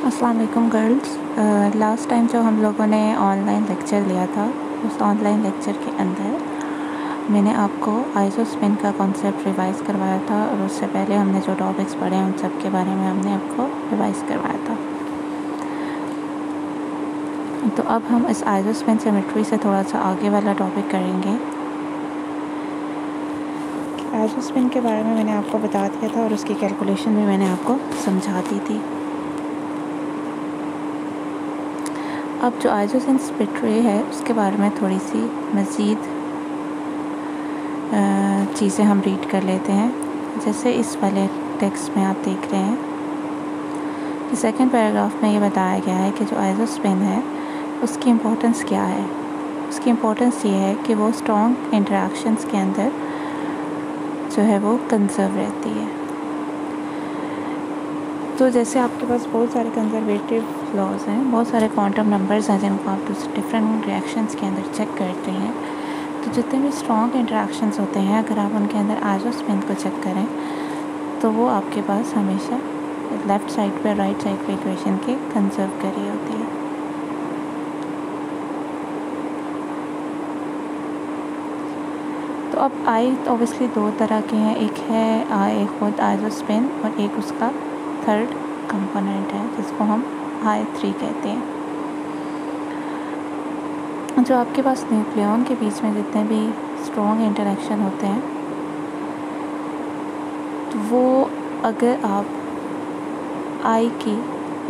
अस्सलाम वालेकुम girls. Last time जो हम लोगों ने ऑनलाइन लेक्चर लिया था, उस ऑनलाइन लेक्चर के अंदर मैंने आपको आइसोस्पिन का कॉन्सेप्ट रिवाइज़ करवाया था और उससे पहले हमने जो टॉपिक्स पढ़े हैं उन सब के बारे में हमने आपको रिवाइज़ करवाया था। तो अब हम इस आइसोस्पिन सिमेट्री से थोड़ा सा आगे वाला टॉपिक करेंगे। आइसोस्पिन के बारे में मैंने आपको बता दिया था और उसकी कैलकुलेशन भी मैंने आपको समझा दी थी। अब जो आइसोस्पिन सिमेट्री है उसके बारे में थोड़ी सी मज़ीद चीज़ें हम रीड कर लेते हैं। जैसे इस वाले टेक्स्ट में आप देख रहे हैं कि सेकंड पैराग्राफ में ये बताया गया है कि जो आइसोस्पिन है उसकी इम्पोर्टेंस क्या है। उसकी इम्पोर्टेंस ये है कि वो स्ट्रॉन्ग इंटरेक्शंस के अंदर जो है वो कंजर्व रहती है। तो जैसे आपके पास बहुत सारे कंजर्वेटिव लॉज हैं, बहुत सारे क्वांटम नंबर्स हैं जिनको आप डिफरेंट रिएक्शंस के अंदर चेक करते हैं। तो जितने भी स्ट्रॉन्ग इंटरेक्शंस होते हैं, अगर आप उनके अंदर आइसोस्पिन को चेक करें तो वो आपके पास हमेशा लेफ़्ट साइड पे राइट साइड पे इक्वेशन के कंजर्व करी होती है। तो अब आई ऑब्वियसली दो तरह के हैं, एक है एक खुद आइसोस्पिन और एक उसका थर्ड कंपोनेंट है जिसको हम I3 कहते हैं। जो आपके पास न्यूक्लियॉन के बीच में जितने भी स्ट्रॉन्ग इंटरेक्शन होते हैं तो वो अगर आप I की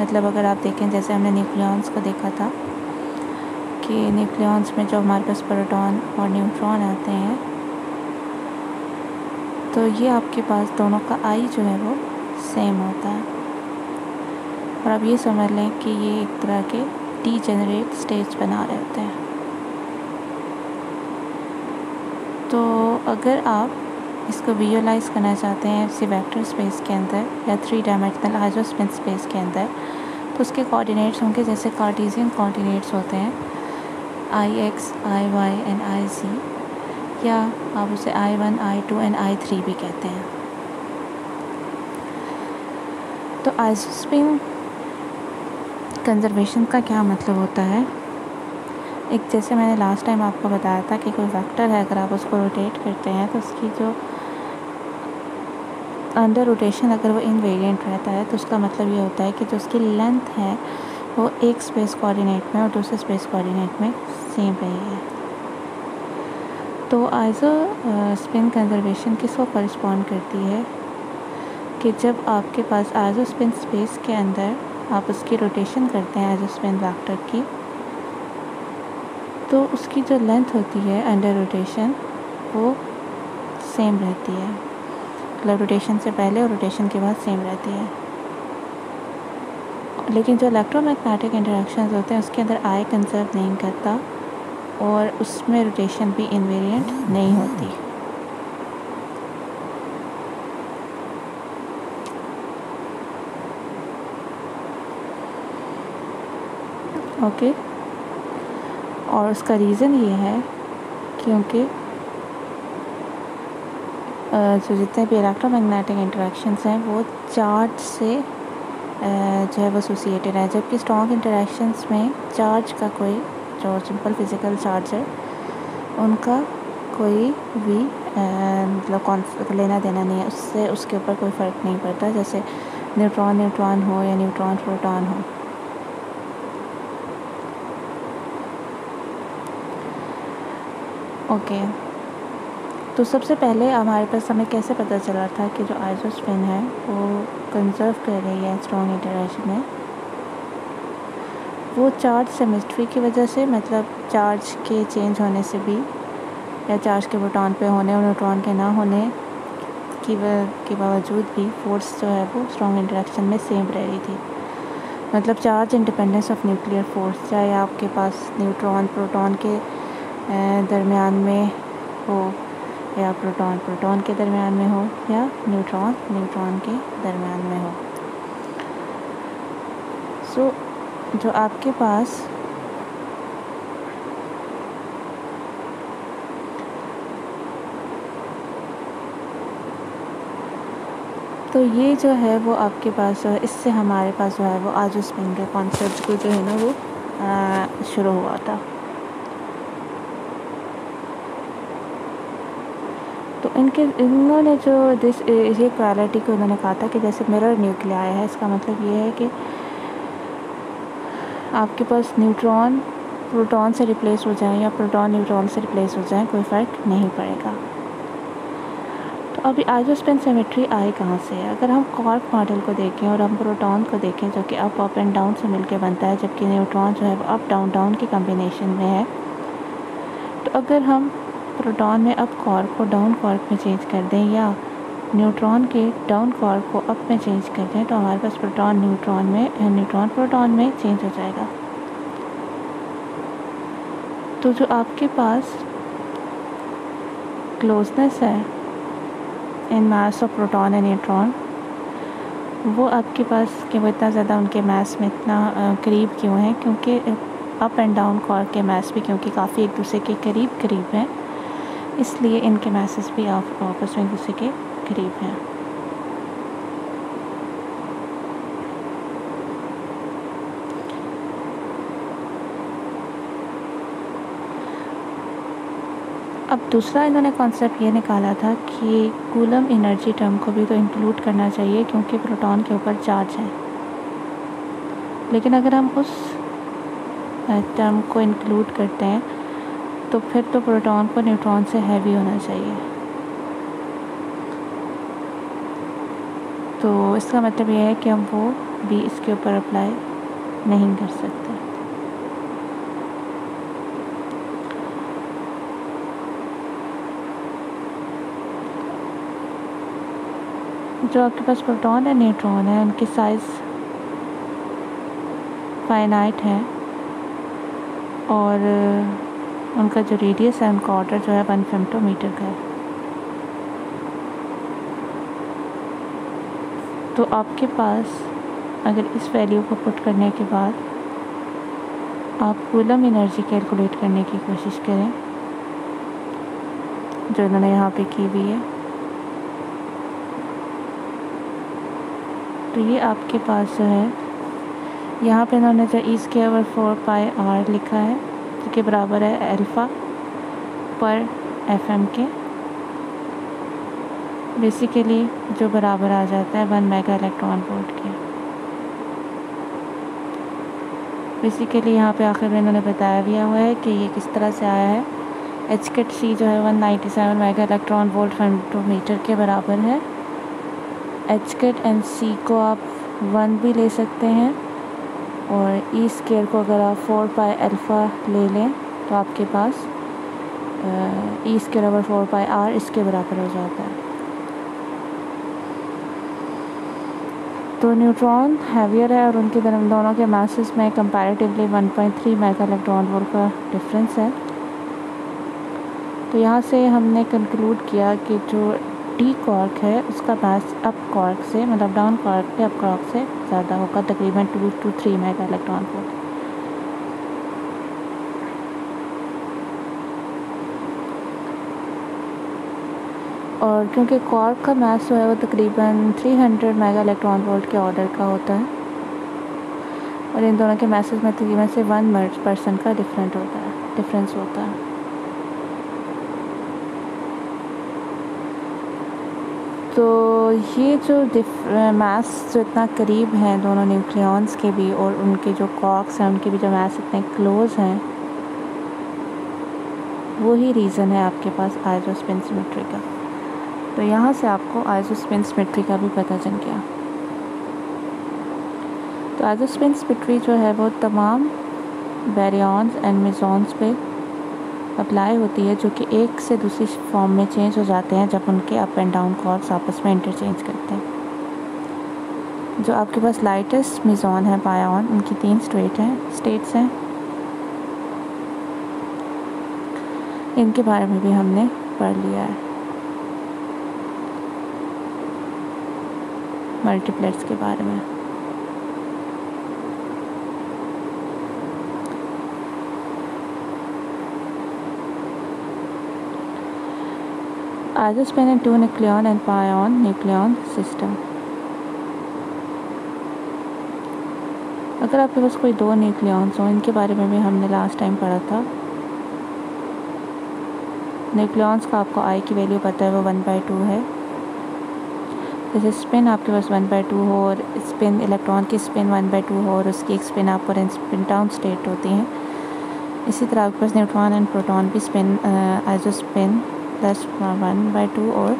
मतलब अगर आप देखें, जैसे हमने न्यूक्लियॉन्स को देखा था कि न्यूक्लियॉन्स में जो हमारे पास प्रोटॉन और न्यूट्रॉन आते हैं, तो ये आपके पास दोनों का I जो है वो सेम होता है। और अब ये समझ लें कि ये एक तरह के डीजेनरेट स्टेज बना रहे होते हैं। तो अगर आप इसको विजुअलाइज़ करना चाहते हैं किसी वेक्टर स्पेस के अंदर या 3 डायमेंशनल आइसोस्पिन स्पेस के अंदर, तो उसके कोऑर्डिनेट्स होंगे जैसे कार्टेशियन कोऑर्डिनेट्स होते हैं IX, IY एंड IZ, या आप उसे I1, I2 एंड I3 भी कहते हैं। तो आइसोस्पिन कंजर्वेशन का क्या मतलब होता है? एक जैसे मैंने लास्ट टाइम आपको बताया था कि कोई वेक्टर है, अगर आप उसको रोटेट करते हैं तो उसकी जो अंडर रोटेशन अगर वो इनवेरिएंट रहता है तो उसका मतलब ये होता है कि जो उसकी लेंथ है वो एक स्पेस कोऑर्डिनेट में और दूसरे स्पेस कोऑर्डिनेट में सेम रही है। तो आइसोस्पिन कंजर्वेशन किसको कॉरस्पॉन्ड करती है कि जब आपके पास आइसोस्पिन स्पेस के अंदर आप उसकी रोटेशन करते हैं आइसोस्पिन वेक्टर की, तो उसकी जो लेंथ होती है अंडर रोटेशन वो सेम रहती है, मतलब रोटेशन से पहले और रोटेशन के बाद सेम रहती है। लेकिन जो इलेक्ट्रोमैग्नेटिक इंटरेक्शंस होते हैं उसके अंदर I कंजर्व नहीं करता और उसमें रोटेशन भी इनवेरिएंट नहीं होती। ओके, और उसका रीज़न ये है क्योंकि जो जितने भी इलेक्ट्रोमैग्नेटिक इंटरेक्शंस हैं वो चार्ज से जो है वो एसोसिएटेड है, जबकि स्ट्रॉन्ग इंटरेक्शंस में चार्ज का कोई जो सिंपल फिज़िकल चार्ज है उनका कोई भी मतलब लेना देना नहीं है, उससे उसके ऊपर कोई फ़र्क नहीं पड़ता, जैसे न्यूट्रॉन न्यूट्रॉन हो या न्यूट्रॉन प्रोटॉन हो। ओके, तो सबसे पहले हमारे पास हमें कैसे पता चला था कि जो आइसोस्पिन है वो कंजर्व कर रही है स्ट्रॉन्ग इंटरेक्शन में? वो चार्ज सिमेट्री की वजह से, मतलब चार्ज के चेंज होने से भी या चार्ज के प्रोटॉन पे होने और न्यूट्रॉन के ना होने के बावजूद भी फोर्स जो है वो स्ट्रॉन्ग इंटरेक्शन में सेम रह रही थी। मतलब charge independence of nuclear force, चाहे आपके पास न्यूट्रॉन प्रोटॉन के दरमियान में हो या प्रोटॉन प्रोटॉन के दरमियान में हो या न्यूट्रॉन न्यूट्रॉन के दरमियान में हो। सो जो आपके पास तो ये जो है वो आपके पास जो है, इससे हमारे पास जो है वो आजो स्पिन के कॉन्सेप्ट को जो है ना वो शुरू हुआ था। तो इन्होंने जो ये क्वालिटी को उन्होंने कहा था कि जैसे मिरर न्यूक्लियाई है, इसका मतलब ये है कि आपके पास न्यूट्रॉन प्रोटॉन से रिप्लेस हो जाए या प्रोटॉन न्यूट्रॉन से रिप्लेस हो जाए, कोई फ़र्क नहीं पड़ेगा। तो अभी आइसो स्पिन सिमेट्री आई कहाँ से है? अगर हम क्वार्क मॉडल को देखें और हम प्रोटॉन को देखें जो कि अप एंड डाउन से मिलकर बनता है, जबकि न्यूट्रॉन जो है वो अप डाउन की कॉम्बिनेशन में है। तो अगर हम प्रोटॉन में अप क्वार्क को डाउन क्वार्क में चेंज कर दें या न्यूट्रॉन के डाउन क्वार्क को अप में चेंज कर दें, तो हमारे पास प्रोटॉन न्यूट्रॉन प्रोटॉन में चेंज हो जाएगा। तो जो आपके पास क्लोजनेस है in mass of proton and neutron, वो आपके पास कि वो इतना ज़्यादा उनके मास में इतना करीब क्यों है? क्योंकि अप एंड डाउन क्वार्क के मास भी क्योंकि काफ़ी एक दूसरे के करीब हैं, इसलिए इनके मासेस भी आपस में एक दूसरे के करीब हैं। अब दूसरा इन्होंने कॉन्सेप्ट ये निकाला था कि कूलम एनर्जी टर्म को भी तो इंक्लूड करना चाहिए क्योंकि प्रोटॉन के ऊपर चार्ज है। लेकिन अगर हम उस टर्म को इंक्लूड करते हैं तो फिर तो प्रोटॉन को न्यूट्रॉन से हैवी होना चाहिए। तो इसका मतलब ये है कि हम वो भी इसके ऊपर अप्लाई नहीं कर सकते। जो आपके पास प्रोटॉन और न्यूट्रॉन है उनकी साइज़ फाइनाइट है और उनका जो रेडियस है उनका ऑर्डर जो है 1 फेम्टोमीटर का है। तो आपके पास अगर इस वैल्यू को पुट करने के बाद आप कूलम एनर्जी कैलकुलेट करने की कोशिश करें जो इन्होंने यहाँ पे की हुई है, तो ये आपके पास जो है यहाँ पे इन्होंने जो e²/4πr लिखा है जो कि बराबर है अल्फ़ा पर FM के, बेसिकली जो बराबर आ जाता है 1 मेगा इलेक्ट्रॉन वोल्ट के। बेसिकली यहाँ पे आखिर में इन्होंने बताया भी हुआ है कि ये किस तरह से आया है। HCl जो है 197 मेगा इलेक्ट्रॉन वोल्ट फेम्टोमीटर के बराबर है। HCl एंड C को आप 1 भी ले सकते हैं और e² को अगर आप 4πα ले लें तो आपके पास e²/4πr इसके बराबर हो जाता है। तो न्यूट्रॉन हैवियर है और उनके दोनों के मासेस में कंपैरेटिवली 1.3 मेगा इलेक्ट्रॉन वोल्ट का डिफरेंस है। तो यहाँ से हमने कंक्लूड किया कि जो डी क्वार्क है उसका मास अप क्वार्क से मतलब डाउन क्वार्क के अप क्वार्क से ज़्यादा होगा, तकरीबन 2 to 3 मेगा इलेक्ट्रॉन वोल्ट। और क्योंकि क्वार्क का मास जो है वो तकरीबन 300 मेगा इलेक्ट्रॉन वोल्ट के ऑर्डर का होता है और इन दोनों के मासेस में तकरीबन से 1% का डिफरेंस होता है। तो ये जो मास जो इतना करीब हैं दोनों न्यूक्लियॉन्स के भी और उनके जो क्वार्क्स हैं उनके भी जो मास इतने क्लोज हैं, वही रीज़न है आपके पास आइसो स्पिन सिमेट्री का। तो यहाँ से आपको आइसो स्पिन सिमेट्री का भी पता चल गया। तो आइसो स्पिन सिमेट्री जो है वो तमाम बैरियॉन्स एंड मेसॉन्स पे अप्लाई होती है जो कि एक से दूसरी फॉर्म में चेंज हो जाते हैं जब उनके अप एंड डाउन क्वार्क्स आपस में इंटरचेंज करते हैं। जो आपके पास लाइटेस्ट मेसॉन है बायॉन, उनकी 3 स्टेट्स हैं। इनके बारे में भी हमने पढ़ लिया है, मल्टीप्लेट्स के बारे में। Isospin in 2 nucleon and pion nucleon system. अगर आपके पास कोई दो न्यूक्लियॉन्स हों, इनके बारे में भी हमने लास्ट टाइम पढ़ा था। न्यूक्लियॉन्स का आपको आई की वैल्यू पता है, वो 1/2 है। जैसे स्पिन आपके पास 1/2 हो और स्पिन इलेक्ट्रॉन की स्पिन 1/2 हो और उसकी एक स्पिन अप और स्पिन डाउन स्टेट होती है। इसी तरह आपके पास न्यूट्रॉन एंड प्रोटॉन भी स्पिन आइसो स्पिन +1/2 और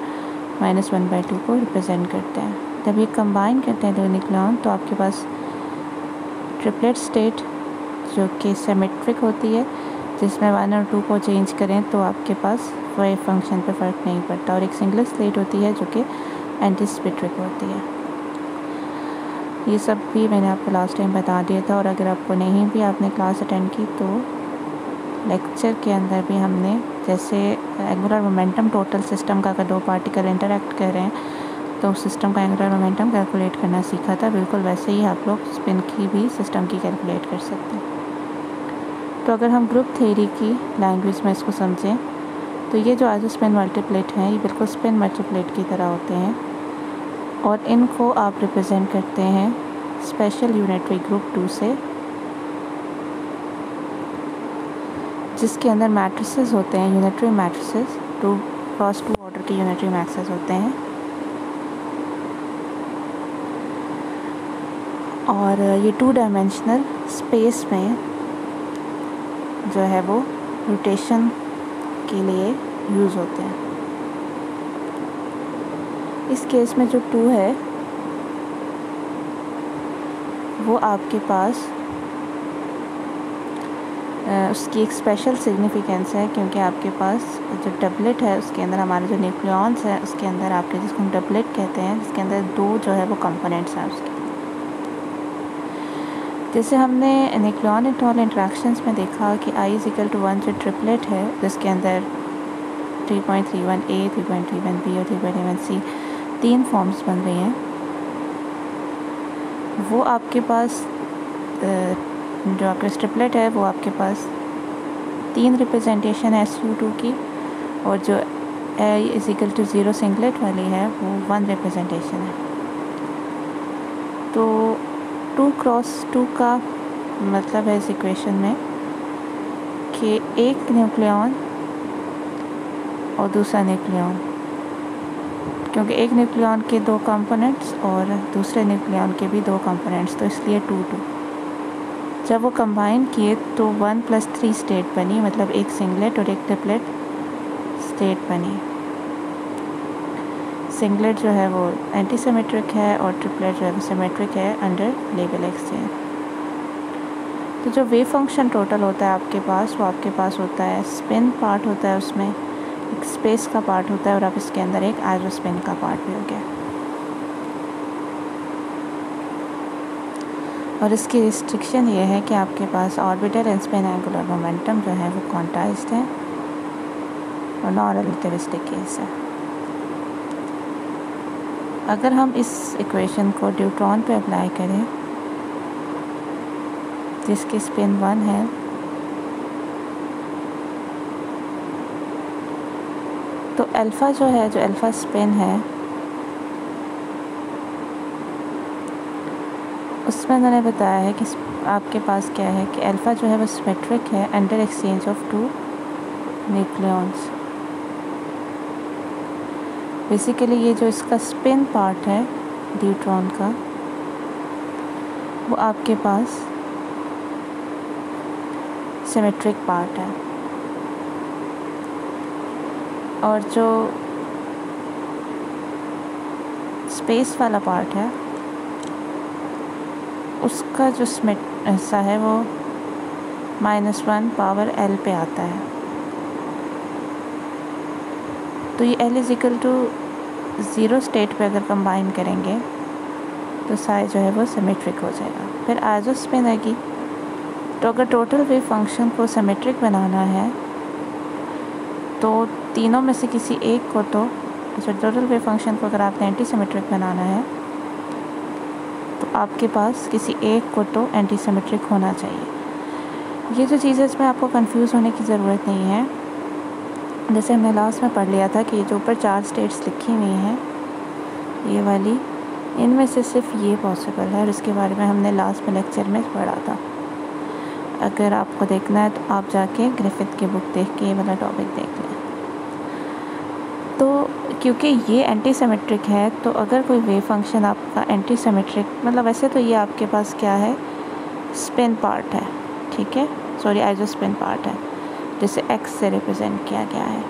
-1/2 को रिप्रेजेंट करते हैं। जब ये कंबाइन करते हैं दो न्यूक्लियॉन तो आपके पास ट्रिपलेट स्टेट जो कि सिमेट्रिक होती है, जिसमें 1 और 2 को चेंज करें तो आपके पास वेव फंक्शन पे फ़र्क नहीं पड़ता, और एक सिंगल स्टेट होती है जो कि एंटी सिमेट्रिक होती है। ये सब भी मैंने आपको लास्ट टाइम बता दिया था, और अगर आपको नहीं भी आपने क्लास अटेंड की तो लेक्चर के अंदर भी हमने, जैसे एंगुलर मोमेंटम टोटल सिस्टम का अगर दो पार्टिकल इंटरेक्ट कर रहे हैं तो सिस्टम का एंगुलर मोमेंटम कैलकुलेट करना सीखा था। बिल्कुल वैसे ही आप लोग स्पिन की भी सिस्टम की कैलकुलेट कर सकते हैं। तो अगर हम ग्रुप थ्योरी की लैंग्वेज में इसको समझें तो ये जो आइसो स्पिन मल्टीप्लेट हैं, ये बिल्कुल स्पिन मल्टीप्लेट की तरह होते हैं, और इनको आप रिप्रेजेंट करते हैं स्पेशल यूनिटरी ग्रुप 2 से, जिसके अंदर मैट्रिसेस होते हैं, यूनिटरी मैट्रिसेस 2x2 ऑर्डर के यूनिटरी मैट्रिसेस होते हैं। और ये 2 डायमेंशनल स्पेस में जो है वो रोटेशन के लिए यूज़ होते हैं। इस केस में जो 2 है वो आपके पास उसकी एक स्पेशल सिग्निफिकेंस है, क्योंकि आपके पास जो डबलेट है उसके अंदर हमारे जो न्यूक्लियॉन्स है उसके अंदर आपके, जिसको हम डबलेट कहते हैं, जिसके अंदर 2 जो है वो कंपोनेंट्स हैं उसके। जैसे हमने न्यूक्लियॉन इंटरनल इंटरेक्शंस में देखा कि I=1 जो ट्रिपलेट है जिसके अंदर 3.31A, 3.31B और 3.31C 3 फॉर्म्स बन रही हैं, वो आपके पास जो आपका ट्रिपलेट है वो आपके पास 3 रिप्रेजेंटेशन है SU2 की, और जो I=0 सिंगलेट वाली है वो 1 रिप्रेजेंटेशन है। तो 2x2 का मतलब है इस इक्वेशन में कि एक न्यूक्लियॉन और दूसरा न्यूक्लियॉन, क्योंकि एक न्यूक्लियॉन के 2 कंपोनेंट्स और दूसरे न्यूक्लियॉन के भी 2 कंपोनेंट्स, तो इसलिए 2-2। जब वो कंबाइन किए तो 1+3 स्टेट बनी, मतलब एक सिंगलेट और एक ट्रिपलेट स्टेट बनी। सिंगलेट जो है वो एंटी सिमेट्रिक है और ट्रिपलेट जो है वो सिमेट्रिक है अंडर लेवल एक्सचेंज। तो जो वेव फंक्शन टोटल होता है आपके पास, वो आपके पास होता है स्पिन पार्ट होता है, उसमें एक स्पेस का पार्ट होता है, और अब इसके अंदर एक आइसो स्पिन का पार्ट भी हो गया। और इसकी रिस्ट्रिक्शन ये है कि आपके पास orbital and spin angular momentum जो है वो क्वांटाइज्ड है और नॉन रिलेटिविस्टिक केस है। अगर हम इस इक्वेशन को न्यूट्रॉन पे अप्लाई करें जिसकी स्पिन 1 है, तो अल्फ़ा जो है, जो अल्फ़ा स्पिन है, उसमें मैंने बताया है कि आपके पास क्या है कि अल्फ़ा जो है वो सिमेट्रिक है under exchange of 2 nucleons. Basically ये जो इसका स्पिन पार्ट है न्यूट्रॉन का, वो आपके पास सिमेट्रिक पार्ट है, और जो स्पेस वाला पार्ट है उसका जो हिस्सा है वो -1 पावर L पे आता है। तो ये L=0 स्टेट पे अगर कंबाइन करेंगे तो साई जो है वो सिमेट्रिक हो जाएगा। फिर आइसो स्पिन आएगी, तो अगर टोटल वेव फंक्शन को सिमेट्रिक बनाना है तो तीनों में से किसी एक को, तो टोटल वेव फंक्शन को अगर आपने एंटी सिमेट्रिक बनाना है तो आपके पास किसी एक को तो एंटी सिमेट्रिक होना चाहिए। ये जो चीज़ है इसमें आपको कंफ्यूज होने की ज़रूरत नहीं है। जैसे हमने लास्ट में पढ़ लिया था कि जो ऊपर 4 स्टेट्स लिखी हुई हैं, ये वाली इनमें से सिर्फ ये पॉसिबल है और इसके बारे में हमने लास्ट में लेक्चर में पढ़ा था। अगर आपको देखना है तो आप जाके ग्रिफिथ की बुक देख के ये वाला टॉपिक देख लें। तो क्योंकि ये एंटी सिमेट्रिक है, तो अगर कोई वेव फंक्शन आपका एंटी सिमेट्रिक, मतलब वैसे तो ये आपके पास क्या है, स्पिन पार्ट है, ठीक है, सॉरी आइजो स्पिन पार्ट है, जिसे एक्स से रिप्रेजेंट किया गया है।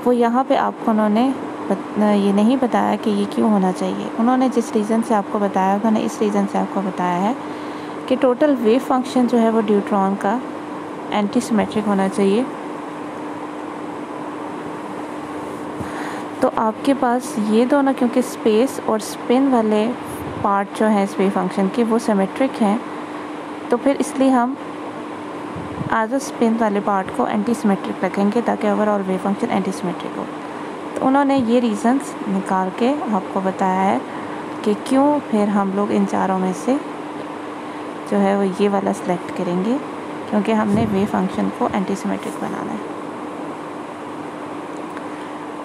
वो यहाँ पे आपको उन्होंने ये नहीं बताया कि ये क्यों होना चाहिए। उन्होंने जिस रीज़न से आपको बताया, उन्होंने इस रीज़न से आपको बताया है कि टोटल वेव फंक्शन जो है वो ड्यूट्रॉन का एंटी सिमेट्रिक होना चाहिए। तो आपके पास ये दोनों, क्योंकि स्पेस और स्पिन वाले पार्ट जो हैं इस वेव फंक्शन के वो सिमेट्रिक हैं, तो फिर इसलिए हम एज अ स्पिन वाले पार्ट को एंटी सिमेट्रिक रखेंगे ताकि overall wave function anti symmetric हो। तो उन्होंने ये रीज़न्स निकाल के आपको बताया है कि क्यों फिर हम लोग इन चारों में से जो है वो ये वाला सिलेक्ट करेंगे, क्योंकि हमने वेव फंक्शन को एंटी सिमेट्रिक बनाना है।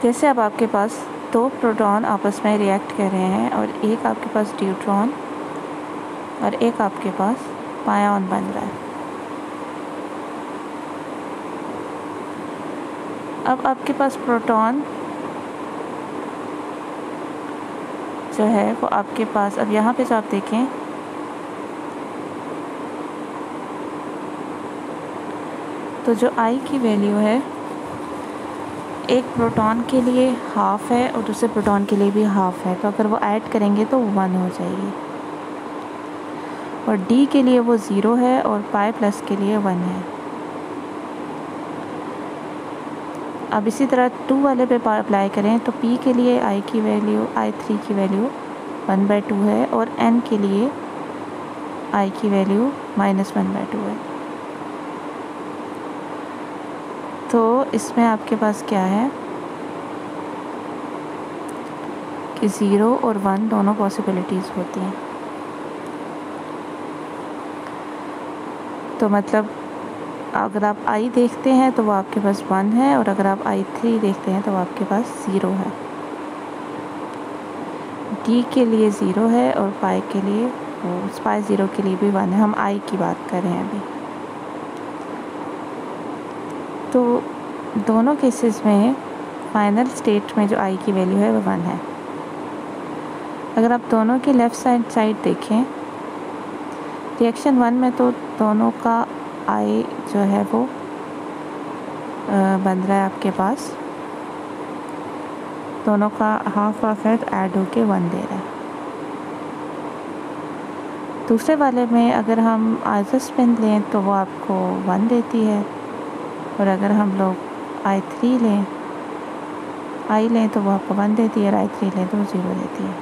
जैसे अब आपके पास दो प्रोटॉन आपस में रिएक्ट कर रहे हैं और एक आपके पास ड्यूट्रॉन और एक आपके पास पायॉन बन रहा है। अब आपके पास प्रोटॉन जो है वो आपके पास, अब यहाँ पे जो आप देखें तो जो I की वैल्यू है एक प्रोटॉन के लिए हाफ है और दूसरे प्रोटॉन के लिए भी हाफ है, तो अगर वो ऐड करेंगे तो 1 हो जाएगी। और D के लिए वो 0 है और पाई प्लस के लिए 1 है। अब इसी तरह 2 वाले पे अप्लाई करें तो P के लिए I की वैल्यू, I3 की वैल्यू 1/2 है और N के लिए I की वैल्यू -1/2 है। तो इसमें आपके पास क्या है कि 0 और 1 दोनों पॉसिबिलिटीज़ होती हैं। तो मतलब अगर आप I देखते हैं तो वो आपके पास 1 है और अगर आप I3 देखते हैं तो वो आपके पास 0 है। D के लिए 0 है और पाई के लिए, पाई 0 के लिए भी 1 है। हम I की बात कर रहे हैं अभी। तो दोनों केसेस में फाइनल स्टेट में जो I की वैल्यू है वो 1 है। अगर आप दोनों की लेफ़्ट साइड देखें, रिएक्शन 1 में तो दोनों का I जो है वो बन रहा है आपके पास, दोनों का हाफ है तो ऐड होके 1 दे रहा है। दूसरे वाले में अगर हम आइजो स्पिन लें तो वो आपको 1 देती है और अगर हम लोग I3 लें, I लें तो वो आपको 1 देती है और I3 लें तो वो 0 देती है।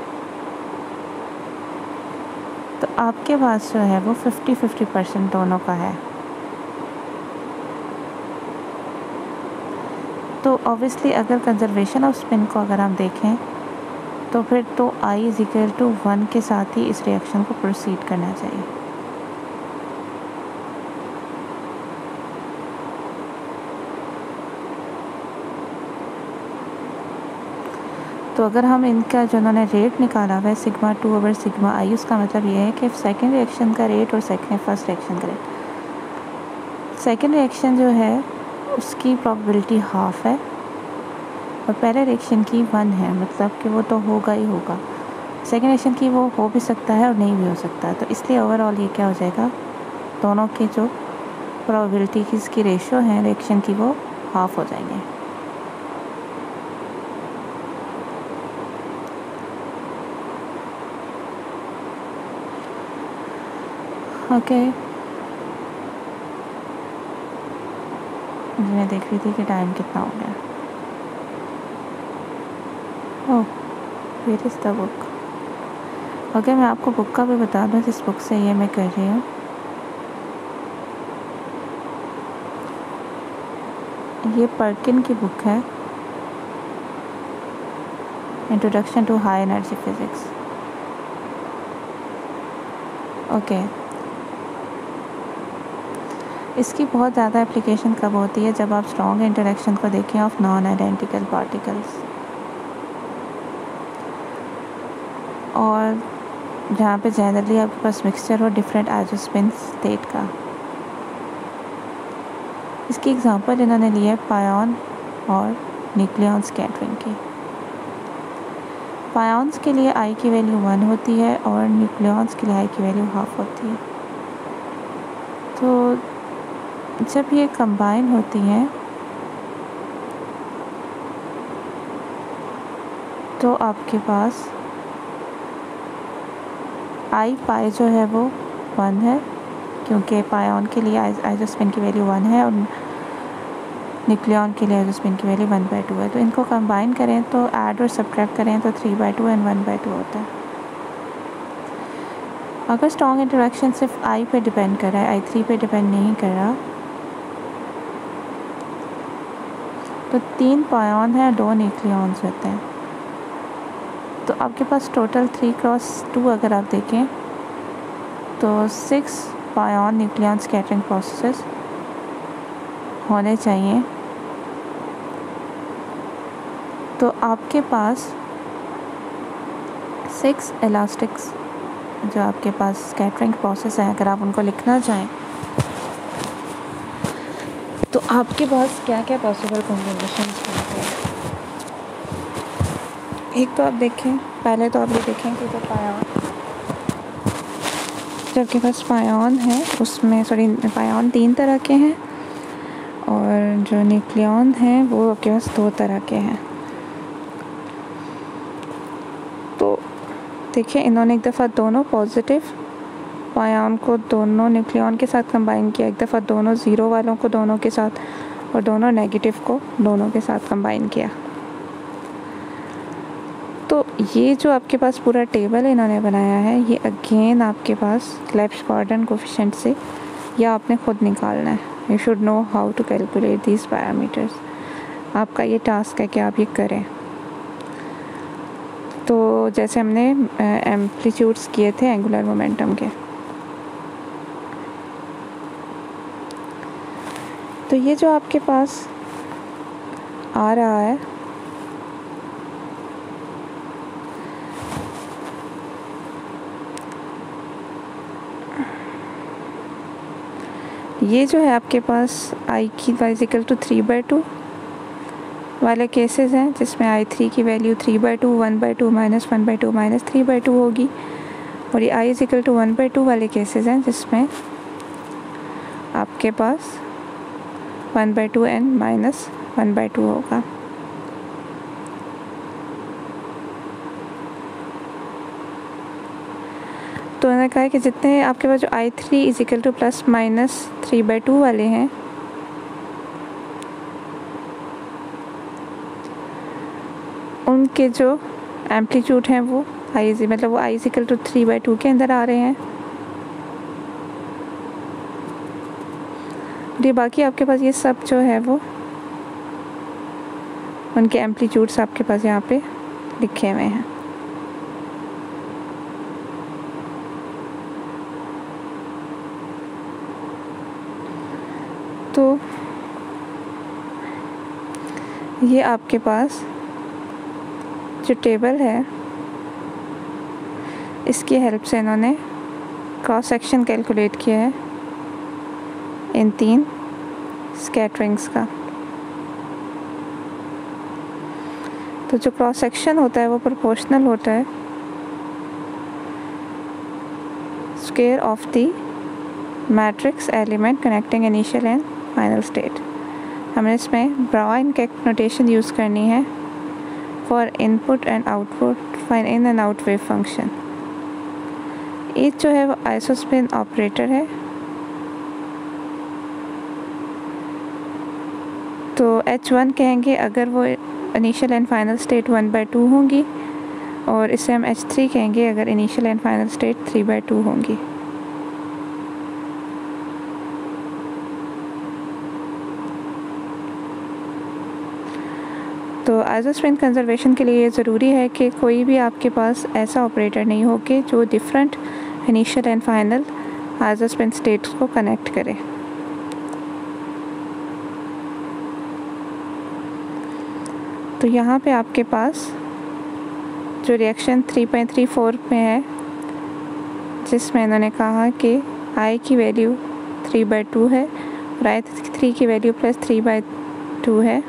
तो आपके पास जो है वो 50-50% दोनों का है। तो ऑब्वियसली अगर कंजर्वेशन ऑफ स्पिन को अगर हम देखें तो फिर तो I = 1 के साथ ही इस रिएक्शन को प्रोसीड करना चाहिए। तो अगर हम इनका जो उन्होंने रेट निकाला हुआ है σ2/σI, उसका मतलब ये है कि सेकेंड रिएक्शन का रेट और फर्स्ट रिएक्शन का रेट, सेकेंड रिएक्शन जो है उसकी प्रोबेबिलिटी हाफ है और पहले रिएक्शन की 1 है, मतलब कि वो तो होगा ही होगा। सेकेंड रिएक्शन की वो हो भी सकता है और नहीं भी हो सकता। तो इसलिए ओवरऑल ये क्या हो जाएगा, दोनों के जो प्रोबेबिलिटी की इसकी रेशो है रिएक्शन की वो हाफ हो जाएंगे। ओके, मैं देख रही थी कि टाइम कितना हो गया। Oh, where is the book. Okay, मैं आपको बुक का भी बता दूँ जिस बुक से ये मैं कर रही हूँ। ये पर्किन की बुक है, introduction to high energy physics. Okay, इसकी बहुत ज़्यादा एप्लीकेशन कब होती है, जब आप स्ट्रॉन्ग इंटरेक्शन को देखें ऑफ नॉन आइडेंटिकल पार्टिकल्स। और जहाँ पे जनरली आपके पास मिक्सचर हो डिफरेंट आइसोस्पिन स्टेट का। इसकी एग्जांपल इन्होंने लिया है पायॉन और न्यूक्लियॉन स्कैटरिंग की। पायॉन्स के लिए आई की वैल्यू 1 होती है और न्यूक्लियॉन्स के लिए आई की वैल्यू हाफ होती है। तो जब ये कंबाइन होती हैं तो आपके पास आई पाई जो है वो 1 है, क्योंकि पायॉन के लिए आइसोस्पिन की वैल्यू 1 है और न्यूक्लियॉन के लिए आइसोस्पिन की वैल्यू 1/2 है। तो इनको कंबाइन करें तो ऐड और सब्ट्रैक्ट करें तो 3/2 एंड 1/2 होता है। अगर स्ट्रॉन्ग इंटरेक्शन सिर्फ आई पे डिपेंड कर रहा है, I3 पे डिपेंड नहीं कर रहा, तो 3 पायॉन है, 2 न्यूक्लियॉन्स होते हैं। तो आपके पास टोटल 3x2 अगर आप देखें तो 6 पायॉन न्यूक्लियॉन स्कैटरिंग प्रोसेसेस होने चाहिए। तो आपके पास 6 इलास्टिक्स जो आपके पास स्कैटरिंग प्रोसेस है, अगर आप उनको लिखना चाहें तो आपके पास क्या क्या पॉसिबल कॉम्बिनेशंस होते हैं। एक तो आप देखें, पहले तो आप ये देखें कि जो आपके पास पायॉन है उसमें पायॉन 3 तरह के हैं और जो न्यूक्लियॉन हैं वो आपके पास 2 तरह के हैं। तो देखिए इन्होंने एक दफ़ा दोनों पॉजिटिव पायॉन को दोनों न्यूक्लियॉन के साथ कंबाइन किया, एक दफ़ा दोनों ज़ीरो वालों को दोनों के साथ और दोनों नेगेटिव को दोनों के साथ कंबाइन किया। तो ये जो आपके पास पूरा टेबल इन्होंने बनाया है ये अगेन आपके पास क्लैप्स-गॉर्डन कोफिशिएंट से या आपने खुद निकालना है। You should know how to calculate these parameters. आपका ये टास्क है कि आप ये करें। तो जैसे हमने एम्पलीट्यूड्स किए थे एंगुलर मोमेंटम के, तो ये जो आपके पास आ रहा है ये जो है आपके पास आई की इक्वल टू 3/2 वाले केसेस हैं जिसमें I3 की वैल्यू 3/2, 1/2 -1/2 -3/2 होगी, और ये I इज इक्वल टू 1/2 वाले केसेस हैं जिसमें आपके पास 1/2 एंड -1/2 होगा। तो उन्होंने कहा है कि जितने आपके पास जो I3 इज इक्वल टू ±3/2 वाले हैं उनके जो एम्पलीट्यूड हैं वो मतलब वो I इज इक्वल टू 3/2 के अंदर आ रहे हैं। ये बाकी आपके पास ये सब जो है वो उनके एम्पलीट्यूड्स आपके पास यहाँ पे लिखे हुए हैं। तो ये आपके पास जो टेबल है इसकी हेल्प से इन्होंने क्रॉस सेक्शन कैलकुलेट किया है इन 3 स्कैटरिंग्स का। तो जो क्रॉस सेक्शन होता है वो प्रोपोर्शनल होता है square of the matrix element connecting initial and final state. हमें इसमें ब्राउन के नोटेशन यूज़ करनी है for input and output fine in and out wave function. ये जो है वो आइसोस्पिन ऑपरेटर है। तो H1 कहेंगे अगर वो इनिशियल एंड फाइनल स्टेट 1/2 होंगी, और इसे हम H3 कहेंगे अगर इनिशियल एंड फाइनल स्टेट 3/2 होंगी। तो आइसोस्पिन कंजर्वेशन के लिए ये ज़रूरी है कि कोई भी आपके पास ऐसा ऑपरेटर नहीं हो कि जो different initial and final isospin states को कनेक्ट करे। तो यहाँ पे आपके पास जो रिएक्शन 3.34 में है, जिसमें इन्होंने कहा कि I की वैल्यू 3/2 है और I3 की वैल्यू +3/2 है,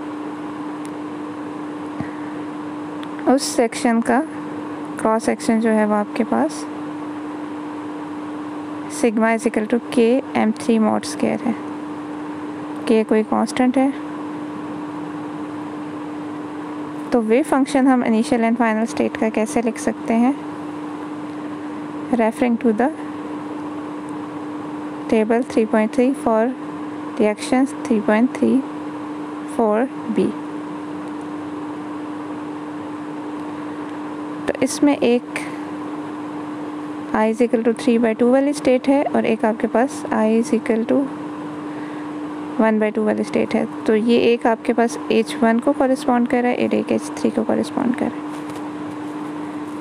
उस सेक्शन का क्रॉस सेक्शन जो है वो आपके पास sigma = K m3 mod square है। K कोई कांस्टेंट है, तो वेव फंक्शन हम इनिशियल एंड फाइनल स्टेट का कैसे लिख सकते हैं, referring to the table 3.3 for reactions 3.34b। तो इसमें एक I = 3/2 वाली स्टेट है और एक आपके पास I = 1/2 वाली स्टेट है। तो ये एक आपके पास H1 को कॉरेस्पॉन्ड कर रहा है और एक H3 को कॉरेस्पॉन्ड कर रहा है।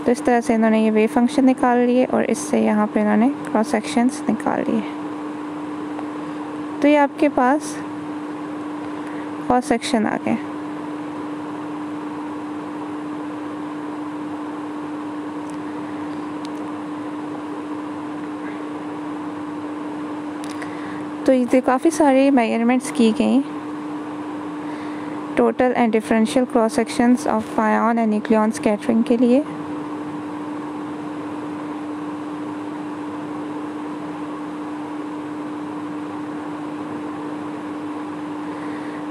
तो इस तरह से इन्होंने ये वेव फंक्शन निकाल लिए और इससे यहाँ पे इन्होंने क्रॉस सेक्शंस निकाल लिए। तो ये आपके पास क्रॉस सेक्शन आ गए। तो ये काफ़ी सारे मेजरमेंट्स की गई total and differential cross sections of ion and nucleon scattering के लिए।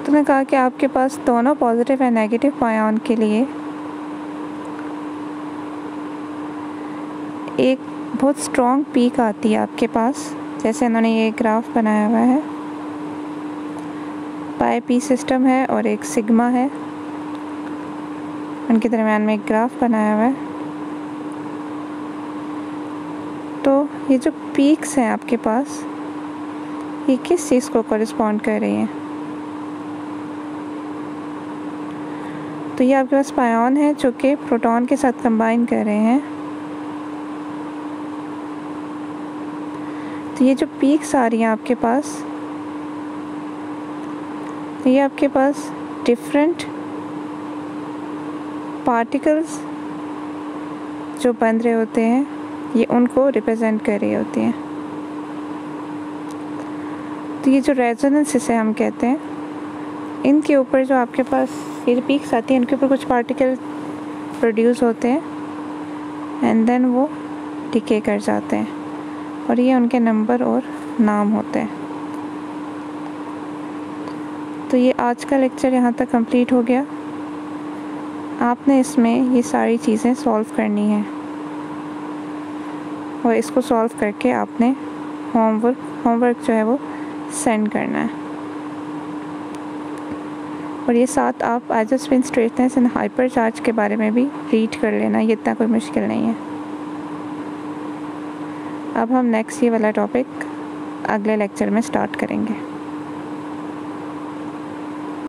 तो मैंने कहा कि आपके पास दोनों पॉजिटिव एंड नेगेटिव आयन के लिए एक बहुत स्ट्रॉन्ग पीक आती है आपके पास, जैसे इन्होंने ये ग्राफ बनाया हुआ है, पाई पी सिस्टम है और एक सिग्मा है, उनके दरम्यान में एक ग्राफ बनाया हुआ है। तो ये जो पीक्स हैं आपके पास, ये किस चीज़ को कॉरेस्पॉन्ड कर रही हैं, तो ये आपके पास पायन है जो कि प्रोटॉन के साथ कंबाइन कर रहे हैं। तो ये जो पीक्स आ रही हैं आपके पास, ये आपके पास डिफरेंट पार्टिकल्स जो बन रहे होते हैं, ये उनको रिप्रेजेंट कर रही होती हैं। तो ये जो रेजोनेंस इसे हम कहते हैं, इनके ऊपर जो आपके पास ये जो पीक्स आती हैं, इनके ऊपर कुछ पार्टिकल प्रोड्यूस होते हैं एंड देन वो डिके कर जाते हैं और ये उनके नंबर और नाम होते हैं। तो ये आज का लेक्चर यहाँ तक कंप्लीट हो गया। आपने इसमें ये सारी चीज़ें सॉल्व करनी है और इसको सॉल्व करके आपने होमवर्क जो है वो सेंड करना है। और ये साथ आप isospin straightness and hyper charge के बारे में भी रीड कर लेना, ये इतना कोई मुश्किल नहीं है। अब हम नेक्स्ट ये वाला टॉपिक अगले लेक्चर में स्टार्ट करेंगे।